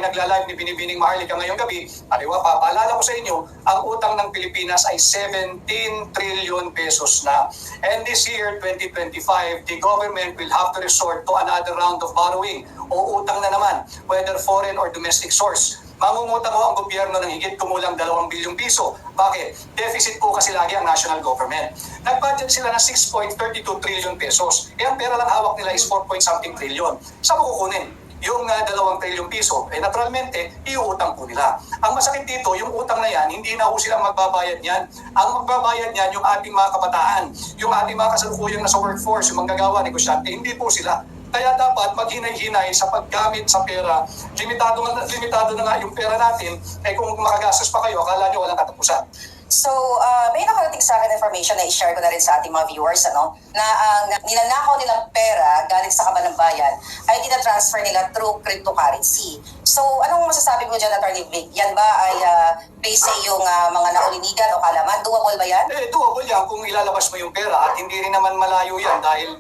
Nagla-live ni Binibining Maharlika ngayong gabi, paalala ko sa inyo, ang utang ng Pilipinas ay 17 trillion pesos na. And this year, 2025, the government will have to resort to another round of borrowing o utang na naman, whether foreign or domestic source. Mangungutang ho ang gobyerno ng higit kumulang 2 bilyong piso. Bakit? Deficit po kasi lagi ang national government. Nag-budget sila ng 6.32 trillion pesos. Eh ang pera lang hawak nila is 4 point something trillion. Saan mo kukunin? Yung 2 trilyong piso, naturalmente, iuutang po nila. Ang masakit dito, yung utang na yan, hindi na po sila magbabayad niyan. Ang magbabayad niyan, yung ating mga kabataan, yung ating mga kasalukuyang nasa workforce, yung manggagawa, negosyante, hindi po sila. Kaya dapat maghinay-hinay sa paggamit sa pera. Limitado na nga yung pera natin, kung makagastos pa kayo, akala nyo walang katapusan. So, may nakarating sa akin information na i-share ko na rin sa ating mga viewers, na ang ninanakaw nilang pera galing sa kaban ng bayan ay tinatransfer nila through cryptocurrency. So, anong masasabi mo dyan, Attorney Vic? Yan ba ay based sa iyong mga naulinigan o kalaman? Doable ba yan? Doable yan kung ilalabas mo yung pera at hindi rin naman malayo yan dahil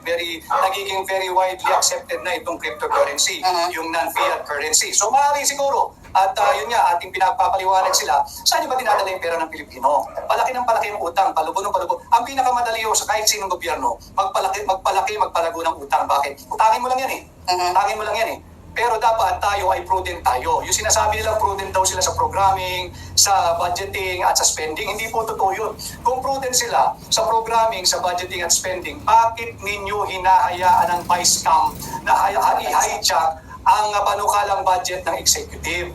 nagiging very widely accepted na itong cryptocurrency, yung non-fiat currency. So, maaari siguro. At yun nga, ating pinagpapaliwanag sila, saan ba dinadala yung pera ng Pilipino? Palaki ng utang, palubo. Ang pinakamadali sa kahit sinong gobyerno, magpalago ng utang. Bakit? Utangin mo lang yan Utangin mo lang yan Pero dapat tayo ay prudent tayo. Yung sinasabi nila prudent daw sila sa programming, sa budgeting at sa spending, hindi po totoo yun. Kung prudent sila sa programming, sa budgeting at spending, bakit ninyo hinahayaan ng vice scam na i-hijack ang panukalang budget ng executive?